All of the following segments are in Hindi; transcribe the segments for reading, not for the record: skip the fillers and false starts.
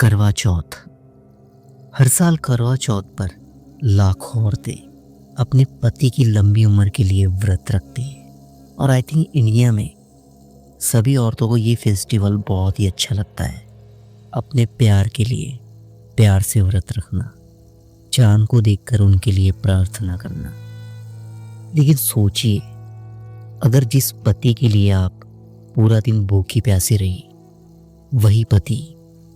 करवा चौथ। हर साल करवा चौथ पर लाखों औरतें अपने पति की लंबी उम्र के लिए व्रत रखती हैं और आई थिंक इंडिया में सभी औरतों को ये फेस्टिवल बहुत ही अच्छा लगता है। अपने प्यार के लिए प्यार से व्रत रखना, चांद को देखकर उनके लिए प्रार्थना करना। लेकिन सोचिए, अगर जिस पति के लिए आप पूरा दिन भूखी प्यासी रही, वही पति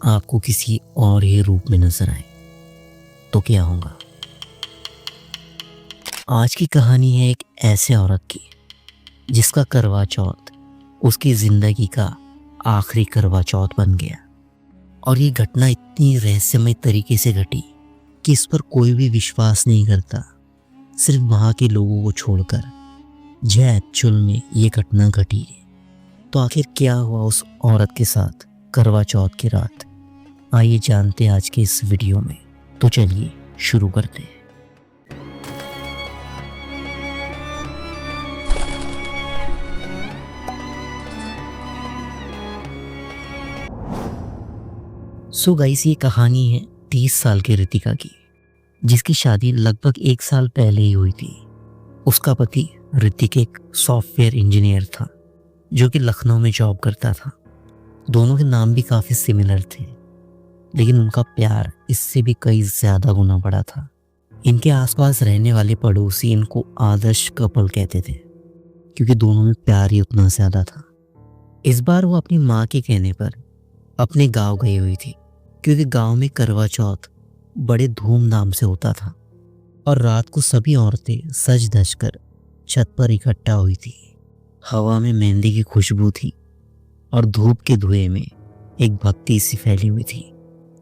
आपको किसी और ही रूप में नजर आए तो क्या होगा। आज की कहानी है एक ऐसे औरत की जिसका करवा चौथ उसकी जिंदगी का आखिरी करवा चौथ बन गया। और ये घटना इतनी रहस्यमय तरीके से घटी कि इस पर कोई भी विश्वास नहीं करता, सिर्फ वहां के लोगों को छोड़कर। जय एक्चुअल में ये घटना घटी है। तो आखिर क्या हुआ उस औरत के साथ करवा चौथ की रात, आइए जानते हैं आज के इस वीडियो में। तो चलिए शुरू करते हैं। सो गाइस, ये कहानी है 30 साल की रितिका की, जिसकी शादी लगभग 1 साल पहले ही हुई थी। उसका पति ऋतिक एक सॉफ्टवेयर इंजीनियर था जो कि लखनऊ में जॉब करता था। दोनों के नाम भी काफ़ी सिमिलर थे, लेकिन उनका प्यार इससे भी कई ज़्यादा गुना बड़ा था। इनके आसपास रहने वाले पड़ोसी इनको आदर्श कपल कहते थे, क्योंकि दोनों में प्यार ही उतना ज़्यादा था। इस बार वो अपनी माँ के कहने पर अपने गांव गई हुई थी, क्योंकि गांव में करवा चौथ बड़े धूमधाम से होता था और रात को सभी औरतें सज धज कर छत पर इकट्ठा हुई थी। हवा में मेहंदी की खुशबू थी और धूप के धुएं में एक भक्ति सी फैली हुई थी।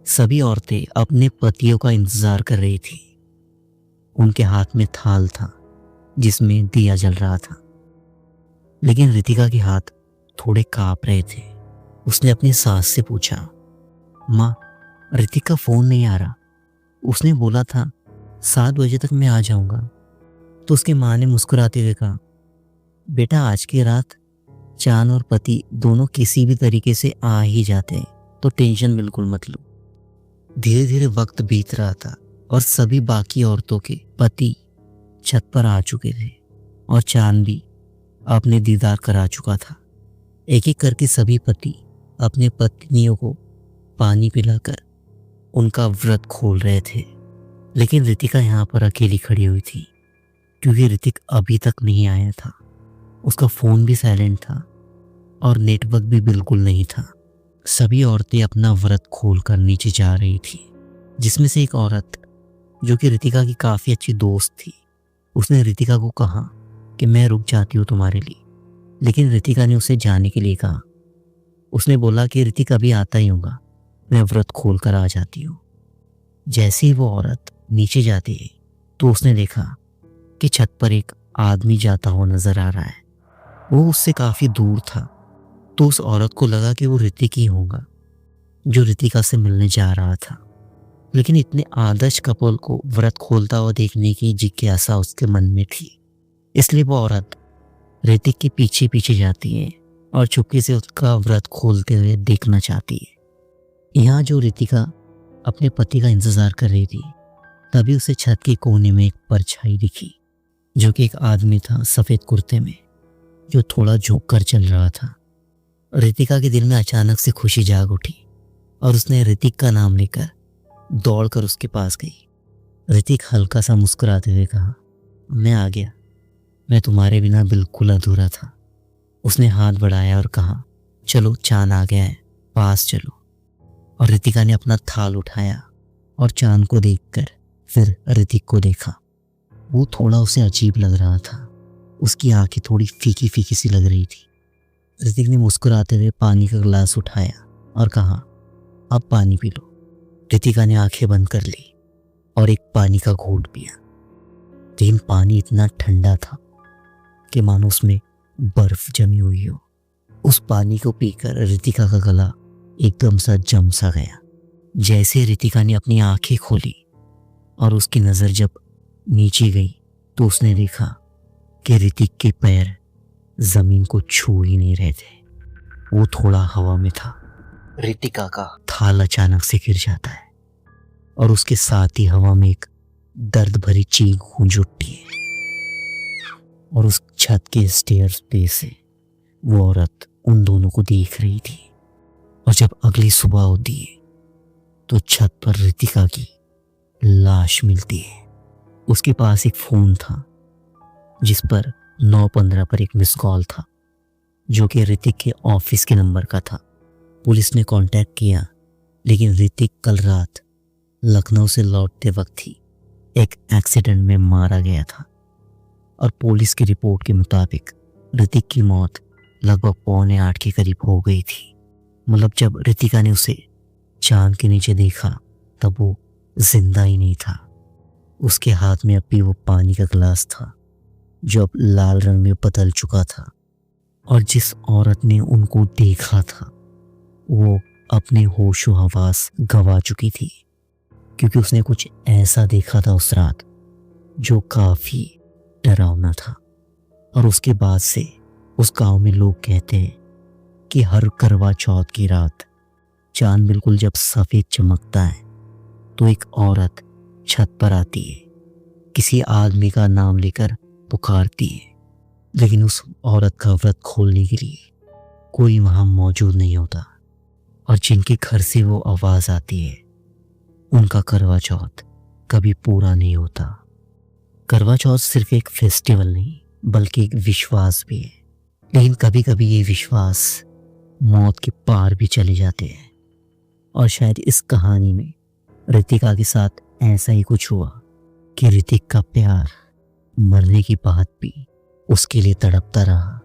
सभी औरतें अपने पतियों का इंतजार कर रही थी। उनके हाथ में थाल था जिसमें दिया जल रहा था, लेकिन रितिका के हाथ थोड़े कांप रहे थे। उसने अपनी सास से पूछा, माँ, ऋतिक का फोन नहीं आ रहा। उसने बोला था 7 बजे तक मैं आ जाऊंगा। तो उसकी माँ ने मुस्कुराते हुए कहा, बेटा, आज की रात चांद और पति दोनों किसी भी तरीके से आ ही जाते हैं, तो टेंशन बिल्कुल मत लो। धीरे धीरे वक्त बीत रहा था और सभी बाकी औरतों के पति छत पर आ चुके थे और चांद भी अपने दीदार करा चुका था। एक एक करके सभी पति अपने पत्नियों को पानी पिलाकर उनका व्रत खोल रहे थे। लेकिन रितिका यहाँ पर अकेली खड़ी हुई थी, क्योंकि ऋतिक अभी तक नहीं आया था। उसका फ़ोन भी साइलेंट था और नेटवर्क भी बिल्कुल नहीं था। सभी औरतें अपना व्रत खोलकर नीचे जा रही थी, जिसमें से एक औरत जो कि ऋतिका की काफ़ी अच्छी दोस्त थी, उसने ऋतिका को कहा कि मैं रुक जाती हूँ तुम्हारे लिए। लेकिन ऋतिका ने उसे जाने के लिए कहा। उसने बोला कि ऋतिक अभी आता ही होगा, मैं व्रत खोल कर आ जाती हूँ। जैसे ही वो औरत नीचे जाती है तो उसने देखा कि छत पर एक आदमी जाता हुआ नजर आ रहा है। वो उससे काफ़ी दूर था, तो उस औरत को लगा कि वो ऋतिक ही होगा जो ऋतिका से मिलने जा रहा था। लेकिन इतने आदर्श कपल को व्रत खोलता हुआ देखने की जिज्ञासा उसके मन में थी, इसलिए वो औरत ऋतिक के पीछे पीछे जाती है और चुपके से उसका व्रत खोलते हुए देखना चाहती है। यहाँ जो ऋतिका अपने पति का इंतजार कर रही थी, तभी उसे छत के कोने में एक परछाई दिखी, जो कि एक आदमी था सफ़ेद कुर्ते में, जो थोड़ा झुक कर चल रहा था। ऋतिका के दिल में अचानक से खुशी जाग उठी और उसने ऋतिक का नाम लेकर दौड़कर उसके पास गई। ऋतिक हल्का सा मुस्कुराते हुए कहा, मैं आ गया, मैं तुम्हारे बिना बिल्कुल अधूरा था। उसने हाथ बढ़ाया और कहा, चलो, चांद आ गया है, पास चलो। और ऋतिका ने अपना थाल उठाया और चांद को देखकर फिर ऋतिक को देखा। वो थोड़ा उसे अजीब लग रहा था, उसकी आंखें थोड़ी फीकी फीकी सी लग रही थी। ऋतिक ने मुस्कुराते हुए पानी का गिलास उठाया और कहा, अब पानी पी लो। ऋतिका ने आंखें बंद कर ली और एक पानी का घूंट पिया। लेकिन पानी इतना ठंडा था कि मानो उसमें बर्फ जमी हुई हो। उस पानी को पीकर ऋतिका का गला एकदम सा जम सा गया। जैसे ऋतिका ने अपनी आंखें खोली और उसकी नज़र जब नीचे गई तो उसने देखा कि ऋतिक के पैर जमीन को छू ही नहीं रहे थे। वो थोड़ा हवा में था रितिका का थाल अचानक से गिर जाता है और उसके साथ ही हवा में एक दर्द भरी चीख गूंज उठती है और उस छत के स्टेयर्स पे से वो औरत उन दोनों को देख रही थी। और जब अगली सुबह होती है तो छत पर रितिका की लाश मिलती है। उसके पास एक फोन था जिस पर 9:15 पर एक मिस कॉल था जो कि ऋतिक के ऑफिस के नंबर का था। पुलिस ने कांटेक्ट किया लेकिन ऋतिक कल रात लखनऊ से लौटते वक्त ही एक एक्सीडेंट में मारा गया था और पुलिस की रिपोर्ट के मुताबिक ऋतिक की मौत लगभग 7:45 के करीब हो गई थी। मतलब जब ऋतिका ने उसे चांद के नीचे देखा तब वो जिंदा ही नहीं था। उसके हाथ में अब भी वो पानी का गिलास था जो अब लाल रंग में बदल चुका था और जिस औरत ने उनको देखा था वो अपने होशो हवास गंवा चुकी थी क्योंकि उसने कुछ ऐसा देखा था उस रात जो काफी डरावना था। और उसके बाद से उस गांव में लोग कहते हैं कि हर करवा चौथ की रात चांद बिल्कुल जब सफेद चमकता है तो एक औरत छत पर आती है, किसी आदमी का नाम लेकर पुकारती है, लेकिन उस औरत का व्रत खोलने के लिए कोई वहां मौजूद नहीं होता और जिनके घर से वो आवाज आती है उनका करवा चौथ कभी पूरा नहीं होता। करवा चौथ सिर्फ एक फेस्टिवल नहीं बल्कि एक विश्वास भी है, लेकिन कभी कभी ये विश्वास मौत के पार भी चले जाते हैं। और शायद इस कहानी में ऋतिका के साथ ऐसा ही कुछ हुआ कि ऋतिक का प्यार मरने की बात भी उसके लिए तड़पता रहा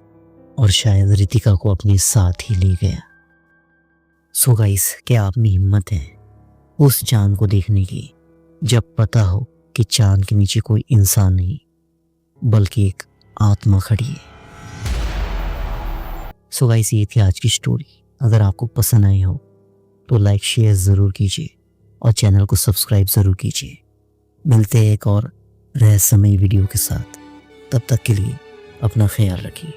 और शायद ऋतिका को अपने साथ ही ले गया। सो गाइस, क्या आप में हिम्मत है उस चांद को देखने की जब पता हो कि चांद के नीचे कोई इंसान नहीं बल्कि एक आत्मा खड़ी है। सो गाइस, ये थी आज की स्टोरी। अगर आपको पसंद आई हो तो लाइक शेयर ज़रूर कीजिए और चैनल को सब्सक्राइब ज़रूर कीजिए। मिलते हैं एक और रहस्यमयी वीडियो के साथ। तब तक के लिए अपना ख्याल रखिए।